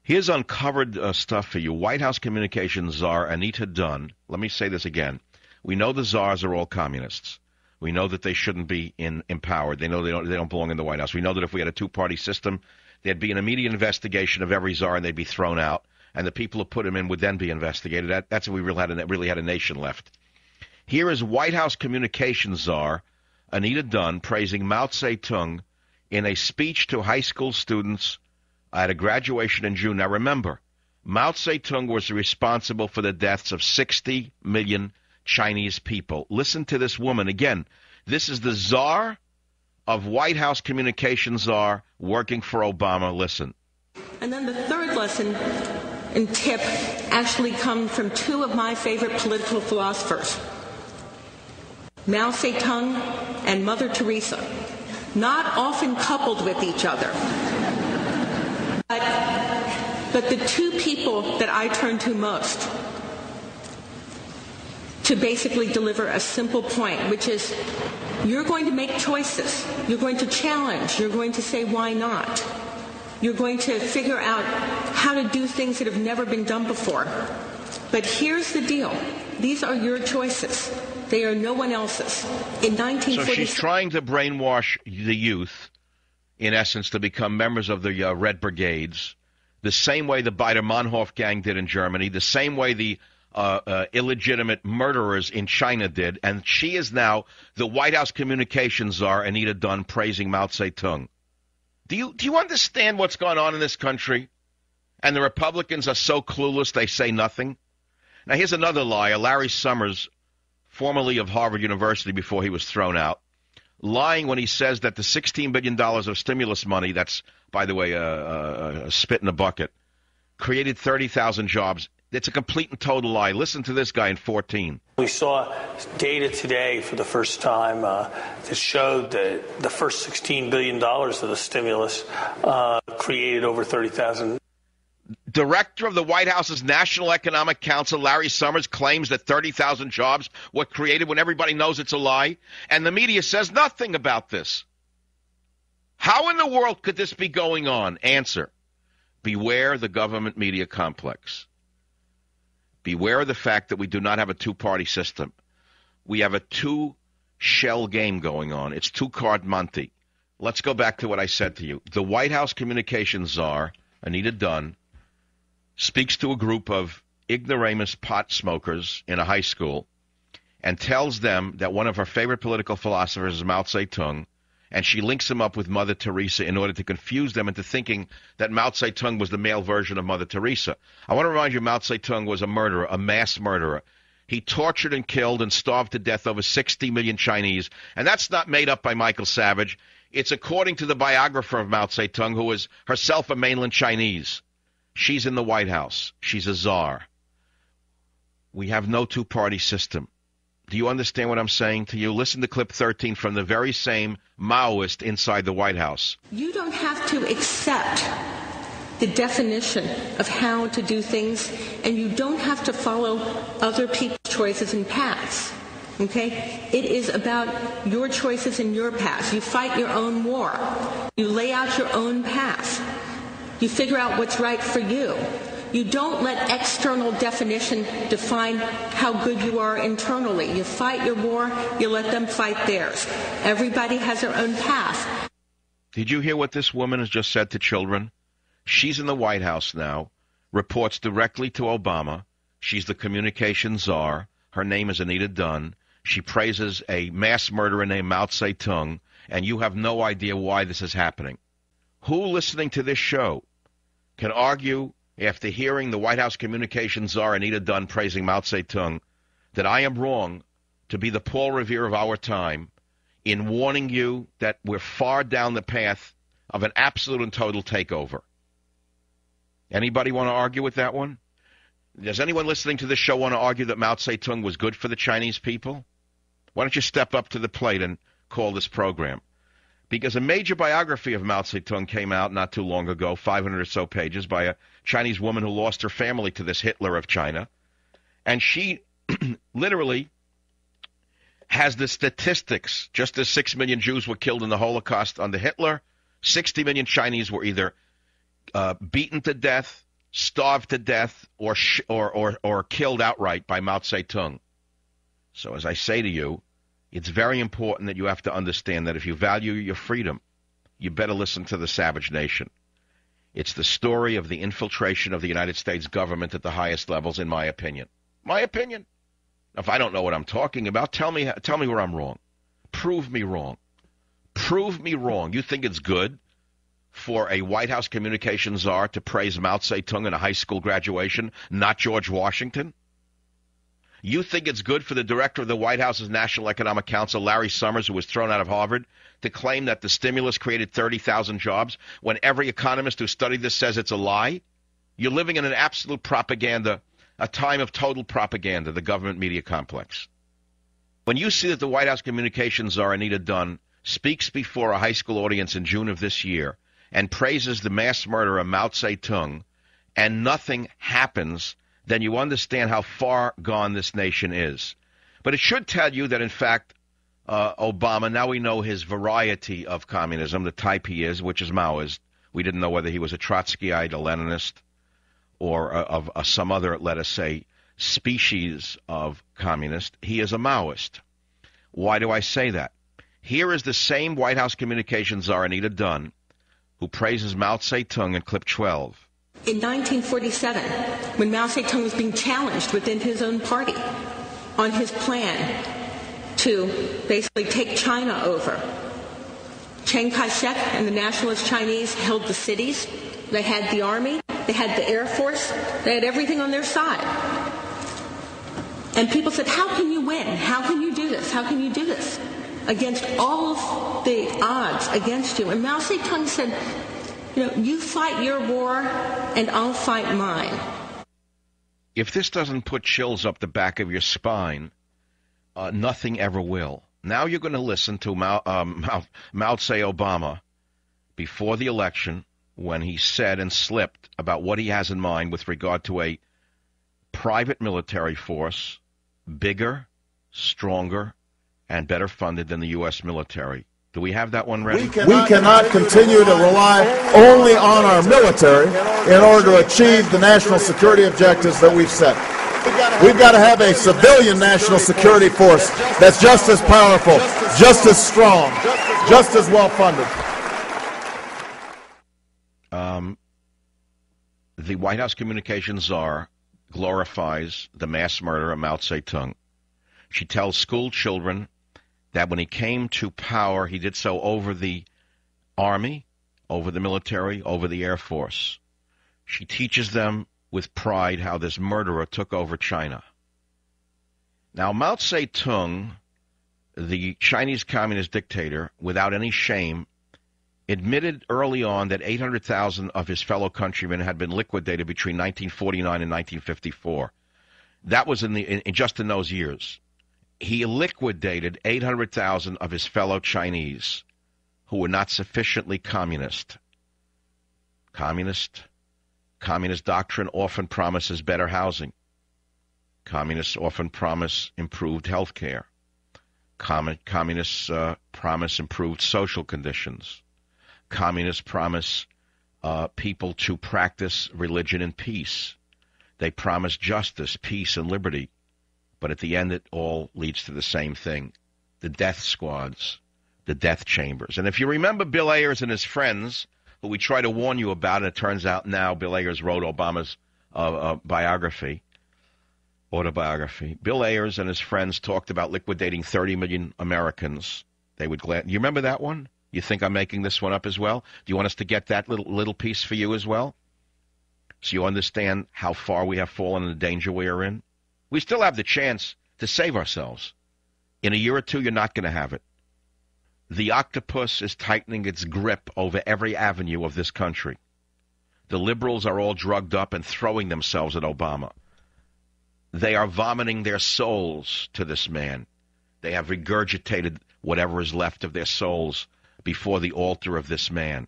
Here's uncovered stuff for you. White House Communications Czar Anita Dunn. Let me say this again. We know the czars are all communists. We know that they shouldn't be empowered. They know they don't belong in the White House. We know that if we had a two-party system, there'd be an immediate investigation of every czar and they'd be thrown out. And the people who put him in would then be investigated. That's when we really had a nation left. Here is White House Communications Czar Anita Dunn praising Mao Tse Tung in a speech to high school students at a graduation in June. Now remember, Mao Tse Tung was responsible for the deaths of 60 million Chinese people. Listen to this woman. Again, this is the czar of White House Communications Czar working for Obama. Listen. And then the third lesson and tip actually come from two of my favorite political philosophers, Mao Tse Tung and Mother Teresa, not often coupled with each other. But the two people that I turn to most to basically deliver a simple point, which is you're going to make choices. You're going to challenge. You're going to say, why not? You're going to figure out how to do things that have never been done before. But here's the deal. These are your choices. They are no one else's. In 1946, so she's trying to brainwash the youth, in essence, to become members of the Red Brigades, the same way the Baader-Meinhof gang did in Germany, the same way the illegitimate murderers in China did, and she is now the White House Communications Czar, Anita Dunn, praising Mao Tse Tung. Do you understand what's going on in this country? And the Republicans are so clueless they say nothing. Now here's another liar. Larry Summers, formerly of Harvard University before he was thrown out, lying when he says that the $16 billion of stimulus money, that's, by the way, a spit in a bucket, created 30,000 jobs. It's a complete and total lie. Listen to this guy in 14. We saw data today for the first time that showed that the first $16 billion of the stimulus created over 30,000. Director of the White House's National Economic Council, Larry Summers, claims that 30,000 jobs were created when everybody knows it's a lie, and the media says nothing about this. How in the world could this be going on? Answer: beware the government media complex. Beware of the fact that we do not have a two-party system. We have a two-shell game going on. It's two-card Monte. Let's go back to what I said to you. The White House Communications Czar, Anita Dunn, speaks to a group of ignoramus pot smokers in a high school and tells them that one of her favorite political philosophers is Mao Tse Tung, and she links him up with Mother Teresa in order to confuse them into thinking that Mao Tse Tung was the male version of Mother Teresa. I want to remind you, Mao Tse Tung was a murderer, a mass murderer. He tortured and killed and starved to death over 60 million Chinese, and that's not made up by Michael Savage. It's according to the biographer of Mao Tse Tung, who is herself a mainland Chinese. She's in the White House. She's a czar. We have no two-party system. Do you understand what I'm saying to you? Listen to clip 13 from the very same Maoist inside the White House. You don't have to accept the definition of how to do things, and you don't have to follow other people's choices and paths. Okay? It is about your choices and your paths. You fight your own war. You lay out your own path. You figure out what's right for you. You don't let external definition define how good you are internally. You fight your war, you let them fight theirs. Everybody has their own path. Did you hear what this woman has just said to children? She's in the White House now, reports directly to Obama. She's the communications czar. Her name is Anita Dunn. She praises a mass murderer named Mao Tse Tung, and you have no idea why this is happening. Who listening to this show can argue, after hearing the White House Communications Czar Anita Dunn praising Mao Tse Tung, that I am wrong to be the Paul Revere of our time in warning you that we're far down the path of an absolute and total takeover? Anybody want to argue with that one? Does anyone listening to this show want to argue that Mao Tse Tung was good for the Chinese people? Why don't you step up to the plate and call this program? Because a major biography of Mao Tse Tung came out not too long ago, 500 or so pages, by a Chinese woman who lost her family to this Hitler of China. And she literally has the statistics. Just as 6 million Jews were killed in the Holocaust under Hitler, 60 million Chinese were either beaten to death, starved to death, or killed outright by Mao Tse Tung. So as I say to you, it's very important that you have to understand that if you value your freedom, you better listen to the savage nation. It's the story of the infiltration of the United States government at the highest levels, in my opinion. My opinion. If I don't know what I'm talking about, tell me where I'm wrong. Prove me wrong. Prove me wrong. You think it's good for a White House communications czar to praise Mao Tse Tung in a high school graduation, not George Washington? You think it's good for the director of the White House's National Economic Council, Larry Summers, who was thrown out of Harvard, to claim that the stimulus created 30,000 jobs when every economist who studied this says it's a lie? You're living in an absolute propaganda, a time of total propaganda, the government media complex. When you see that the White House communications czar, Anita Dunn, speaks before a high school audience in June of this year and praises the mass murderer Mao Tse Tung, and nothing happens, then you understand how far gone this nation is. But it should tell you that, in fact, Obama, now we know his variety of communism, the type he is, which is Maoist. We didn't know whether he was a Trotskyite, a Leninist, or of some other, let us say, species of communist. He is a Maoist. Why do I say that? Here is the same White House communications czar, Anita Dunn, who praises Mao Tse Tung in clip 12. In 1947, when Mao Tse Tung was being challenged within his own party on his plan to basically take China over, Chiang Kai-shek and the nationalist Chinese held the cities. They had the army. They had the Air Force. They had everything on their side. And people said, how can you win? How can you do this? How can you do this? Against all of the odds against you. And Mao Tse Tung said, you fight your war and I'll fight mine. If this doesn't put chills up the back of your spine, nothing ever will. Now you're going to listen to Mao Tse Obama before the election when he said and slipped about what he has in mind with regard to a private military force, bigger, stronger, and better funded than the U.S. military. Do we have that one ready? We cannot continue to rely only on our military in order to achieve the national security objectives that we've set. We've got to have a civilian national security force that's just as powerful, just as strong, just as well funded. The White House communications czar glorifies the mass murder of Mao Tse Tung. She tells school children that when he came to power, he did so over the army, over the military, over the Air Force. She teaches them with pride how this murderer took over China. Now, Mao Tse Tung, the Chinese communist dictator, without any shame, admitted early on that 800,000 of his fellow countrymen had been liquidated between 1949 and 1954. That was just in those years. He liquidated 800,000 of his fellow Chinese who were not sufficiently communist. Communist doctrine often promises better housing. Communists often promise improved health care. Communists promise improved social conditions. Communists promise people to practice religion in peace. They promise justice, peace, and liberty. But at the end, it all leads to the same thing, the death squads, the death chambers. And if you remember Bill Ayers and his friends, who we try to warn you about, and it turns out now Bill Ayers wrote Obama's autobiography. Bill Ayers and his friends talked about liquidating 30 million Americans. You remember that one? You think I'm making this one up as well? Do you want us to get that little piece for you as well? So you understand how far we have fallen and the danger we are in? We still have the chance to save ourselves. In a year or two, you're not going to have it. The octopus is tightening its grip over every avenue of this country. The liberals are all drugged up and throwing themselves at Obama. They are vomiting their souls to this man. They have regurgitated whatever is left of their souls before the altar of this man.